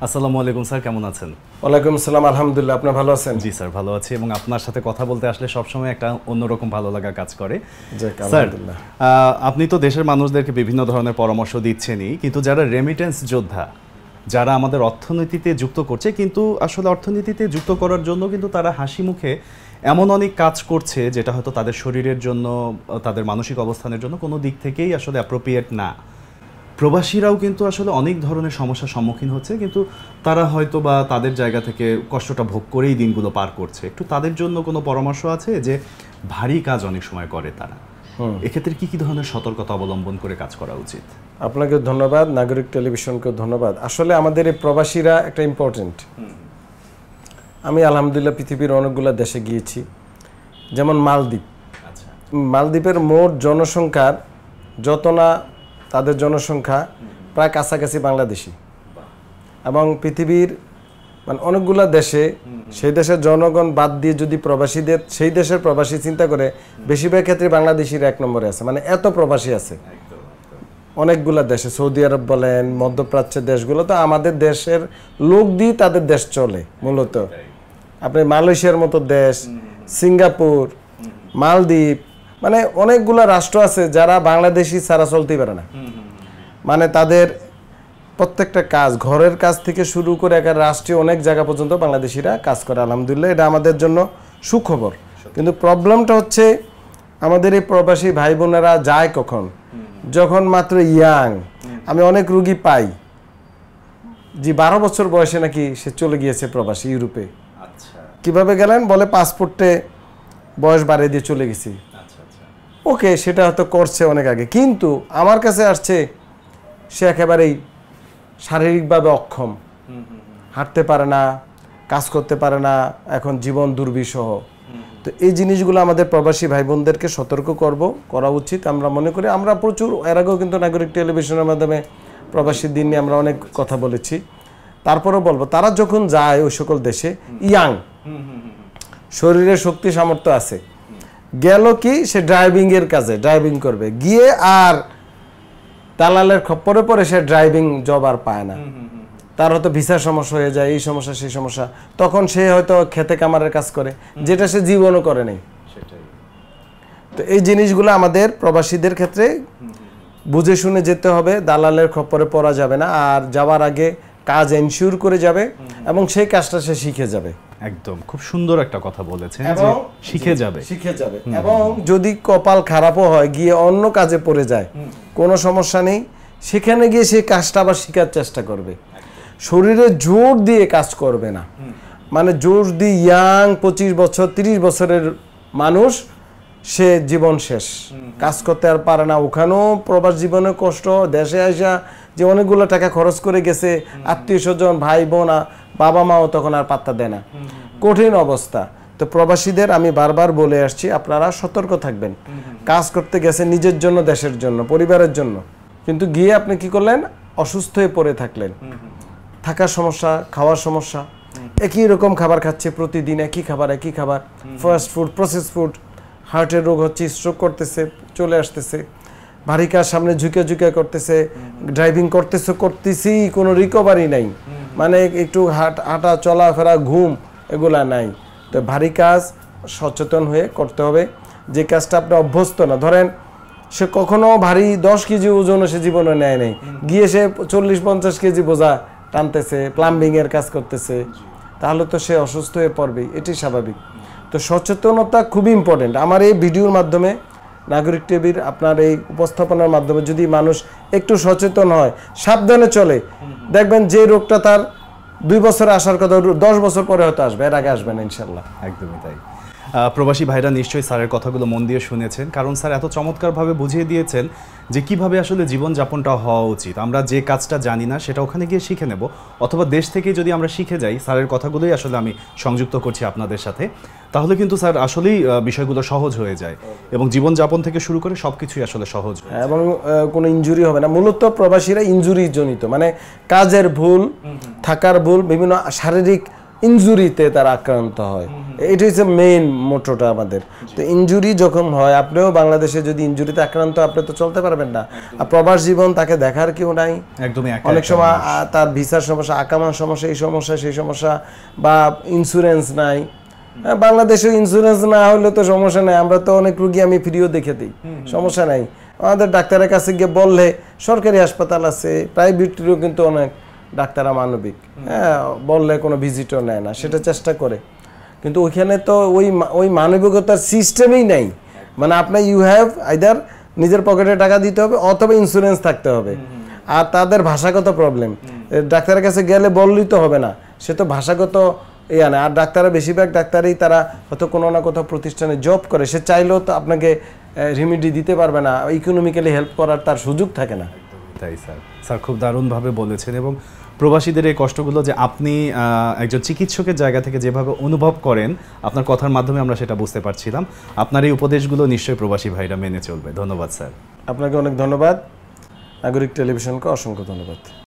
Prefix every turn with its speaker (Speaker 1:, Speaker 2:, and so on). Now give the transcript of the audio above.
Speaker 1: আসসালামু আলাইকুম স্যার, কেমন আছেন?
Speaker 2: ওয়ালাইকুম আসসালাম, আলহামদুলিল্লাহ। আপনি ভালো আছেন?
Speaker 1: জি স্যার, ভালো আছি এবং আপনার সাথে কথা বলতে আসলে সবসময় একটা অন্যরকম ভালো লাগা কাজ করে। স্যার, আপনি তো দেশের মানুষদেরকে বিভিন্ন ধরনের পরামর্শ দিচ্ছেনই, কিন্তু যারা রেমিটেন্স যোদ্ধা, যারা আমাদের অর্থনীতিতে যুক্ত করছে, কিন্তু আসলে অর্থনীতিতে যুক্ত করার জন্য কিন্তু তারা হাসি মুখে এমন অনেক কাজ করছে যেটা হয়তো তাদের শরীরের জন্য, তাদের মানসিক অবস্থানের জন্য কোনো দিক থেকেই আসলে অ্যাপ্রোপ্রিয়েট না। প্রবাসীরাও কিন্তু আসলে অনেক ধরনের সমস্যার সম্মুখীন হচ্ছে, কিন্তু তারা হয়তো বা তাদের জায়গা থেকে কষ্টটা ভোগ করেই দিনগুলো পার করছে। একটু তাদের জন্য কোনো পরামর্শ আছে? যে ভারী কাজ অনেক সময় করে তারা, এক্ষেত্রে কি কি ধরনের সতর্কতা অবলম্বন করে কাজ করা উচিত?
Speaker 2: আপনাকে ধন্যবাদ, নাগরিক টেলিভিশনকে ধন্যবাদ। আসলে আমাদের এই প্রবাসীরা একটা ইম্পর্টেন্ট। আমি আলহামদুলিল্লাহ পৃথিবীর অনেকগুলো দেশে গিয়েছি, যেমন মালদ্বীপ। মালদ্বীপের মোট জনসংখ্যার যত না তাদের জনসংখ্যা প্রায় কাছাকাছি বাংলাদেশি, এবং পৃথিবীর মানে অনেকগুলো দেশে সেই দেশের জনগণ বাদ দিয়ে যদি প্রবাসীদের, সেই দেশের প্রবাসী চিন্তা করে, বেশিরভাগ ক্ষেত্রে বাংলাদেশিরা 1 নম্বরে আছে। মানে এত প্রবাসী আছে অনেকগুলো দেশে, সৌদি আরব বলেন, মধ্যপ্রাচ্যের দেশগুলো, তো আমাদের দেশের লোক দিয়ে তাদের দেশ চলে মূলত। আপনি মালয়েশিয়ার মতো দেশ, সিঙ্গাপুর, মালদ্বীপ, মানে অনেকগুলো রাষ্ট্র আছে যারা বাংলাদেশি ছাড়া চলতেই পারে না। মানে তাদের প্রত্যেকটা কাজ, ঘরের কাজ থেকে শুরু করে একেবারে রাষ্ট্রীয় অনেক জায়গা পর্যন্ত বাংলাদেশিরা কাজ করে। আলহামদুলিল্লাহ, এটা আমাদের জন্য সুখবর। কিন্তু প্রবলেমটা হচ্ছে আমাদের এই প্রবাসী ভাই বোনেরা যায় কখন? যখন মাত্র ইয়াং। আমি অনেক রুগী পাই যে 12 বছর বয়সে নাকি সে চলে গিয়েছে প্রবাসী ইউরোপে। কিভাবে গেলেন? বলে পাসপোর্টে বয়স বাড়িয়ে দিয়ে চলে গেছি। ওকে, সেটা হয়তো করছে অনেক আগে, কিন্তু আমার কাছে আসছে সে একেবারেই শারীরিকভাবে অক্ষম, হাঁটতে পারে না, কাজ করতে পারে না, এখন জীবন দুর্বিষহ। তো এই জিনিসগুলো আমাদের প্রবাসী ভাই বোনদেরকে সতর্ক করা উচিত। আমরা মনে করি, আমরা প্রচুর এর আগেও কিন্তু নাগরিক টেলিভিশনের মাধ্যমে প্রবাসী দিন নিয়ে আমরা অনেক কথা বলেছি। তারপরেও বলবো, তারা যখন যায় ওই সকল দেশে, ইয়াং, শরীরে শক্তি সামর্থ্য আছে, গেল কি সে ড্রাইভিং এর কাজে ড্রাইভিং করবে গিয়ে, আর দালালের খপ্পরে পরে সে ড্রাইভিং জব আর পায় না। তার হয়তো ভিসার সমস্যা হয়ে যায়, এই সমস্যা সেই সমস্যা, তখন সে হয়তো খেতে কামারের কাজ করে, যেটা সে জীবনও করে নেই। তো এই জিনিসগুলো আমাদের প্রবাসীদের ক্ষেত্রে বুঝে শুনে যেতে হবে, দালালের খপ্পরে পড়া যাবে না। আর যাওয়ার আগে কাজ এনশিওর করে যাবে এবং সেই কাজটা সে শিখে যাবে।
Speaker 1: একদম খুব সুন্দর একটা কথা বলেছেন, যে শিখে যাবে।
Speaker 2: এবং যদি কপাল খারাপও হয়, গিয়ে অন্য কাজে পড়ে যায়, কোনো সমস্যা নেই, সেখানে গিয়ে সেই কাজটা আবার শেখার চেষ্টা করবে। শরীরে জোর দিয়ে কাজ করবে না। মানে জোর দিয়ে ইয়াং 25 বছর 30 বছরের মানুষ, সে জীবন শেষ, কাজ করতে আর পারে না। ওখানেও প্রবাস জীবনে কষ্ট, দেশে আসা যে অনেকগুলো টাকা খরচ করে গেছে, আত্মীয় স্বজন, ভাই বোন, বাবা মাও তখন আর পাত্তা দেয় না, কঠিন অবস্থা। তো প্রবাসীদের আমি বারবার বলে আসছি, আপনারা সতর্ক থাকবেন। কাজ করতে গেছে নিজের জন্য, দেশের জন্য, পরিবারের জন্য, কিন্তু গিয়ে আপনি কি করলেন? অসুস্থ হয়ে পড়ে থাকলেন, থাকার সমস্যা, খাওয়ার সমস্যা, একই রকম খাবার খাচ্ছে প্রতিদিন, একই খাবার, ফাস্ট ফুড, প্রসেস ফুড, হার্টের রোগ হচ্ছে, স্ট্রোক করতেছে, চলে আসতেছে, ভারী কাজ সামনে ঝুঁকে করতেছে, ড্রাইভিং করতেছি, কোনো রিকভারি নাই। মানে একটু হাঁটা চলাফেরা, ঘুম, এগুলা নাই। তো ভারী কাজ সচেতন হয়ে করতে হবে, যে কাজটা আপনি অভ্যস্ত না। ধরেন সে কখনো ভারী 10 কেজি ওজনও সে জীবনে নেয় নাই, গিয়ে সে 40-50 কেজি বোঝা টানতেছে, প্লাম্বিং এর কাজ করতেছে, তাহলে তো সে অসুস্থ হয়ে পড়বেই, এটি স্বাভাবিক। তো সচেতনতা খুবই ইম্পর্টেন্ট। আমার এই ভিডিওর মাধ্যমে, নাগরিক টিভির আপনার এই উপস্থাপনার মাধ্যমে যদি মানুষ একটু সচেতন হয়, সাবধানে চলে, দেখবেন যে রোগটা তার 2 বছরে আসার কথা 10 বছর পরে হয়তো আসবে, এর আগে আসবে না ইনশাল্লাহ।
Speaker 1: একদমই তাই। প্রবাসী ভাইরা নিশ্চয়ই স্যারের কথাগুলো মন দিয়ে শুনেছেন, কারণ স্যার এত চমৎকারভাবে বুঝিয়ে দিয়েছেন যে কিভাবে আসলে জীবনযাপনটা হওয়া উচিত। আমরা যে কাজটা জানি না সেটা ওখানে গিয়ে শিখে নেব, অথবা দেশ থেকে যদি আমরা শিখে যাই, স্যারের কথাগুলোই আসলে আমি সংযুক্ত করছি আপনাদের সাথে, তাহলে কিন্তু স্যার আসলেই বিষয়গুলো সহজ হয়ে যায় এবং জীবনযাপন থেকে শুরু করে সব কিছুই আসলে সহজ,
Speaker 2: এবং কোনো ইনজুরি হবে না। মূলত প্রবাসীরা ইনজুরি জনিত, মানে কাজের ভুল, থাকার ভুল, বিভিন্ন শারীরিক ইনজুরিতে তারা আক্রান্ত হয়। এটা হচ্ছে মেইন মোটোটা আমাদের। তো ইনজুরি যখন হয়, আপনিও বাংলাদেশে যদি ইনজুরিতে আক্রান্ত, আপনি তো চলতে পারবেন না। আর প্রবাস জীবন, তাকে দেখার কেউ নাই,
Speaker 1: একদমই
Speaker 2: অনেক সময় তার ভিসার সমস্যা, আকামার সমস্যা, এই সমস্যা সেই সমস্যা, বা ইন্স্যুরেন্স নাই। বাংলাদেশে ইন্স্যুরেন্স না হলে তো সমস্যা নাই, আমরা তো অনেক রুগী আমি ফ্রিও দেখে দিই, সমস্যা নাই। আমাদের ডাক্তারের কাছে গিয়ে বললে, সরকারি হাসপাতাল আছে, প্রাইভেটেরও কিন্তু অনেক ডাক্তাররা মানবিক, হ্যাঁ, বললে কোনো ভিজিটও নেয় না, সেটা চেষ্টা করে। কিন্তু ওইখানে তো ওই মানবিকতার সিস্টেমই নাই। মানে আপনার ইউ হ্যাভ আইদার নিজের পকেটে টাকা দিতে হবে অথবা ইন্স্যুরেন্স থাকতে হবে। আর তাদের ভাষাগত প্রবলেম, ডাক্তারের কাছে গেলে বললেই তো হবে না, সে তো ভাষাগত আনে। আর ডাক্তাররা বেশিরভাগ ডাক্তারই তারা হয়তো কোনো না কোথাও প্রতিষ্ঠানে জব করে, সে চাইলেও তো আপনাকে রেমেডি দিতে পারবে না, ইকোনমিক্যালি হেল্প করার তার সুযোগ থাকে না।
Speaker 1: তাই স্যার খুব দারুণভাবে বলেছেন। এবং প্রবাসীদের এই কষ্টগুলো যে আপনি একজন চিকিৎসকের জায়গা থেকে যেভাবে অনুভব করেন, আপনার কথার মাধ্যমে আমরা সেটা বুঝতে পারছিলাম। আপনার এই উপদেশগুলো নিশ্চয়ই প্রবাসী ভাইরা মেনে চলবে। ধন্যবাদ স্যার।
Speaker 2: আপনাকে অনেক ধন্যবাদ। নাগরিক টেলিভিশনকে অসংখ্য ধন্যবাদ।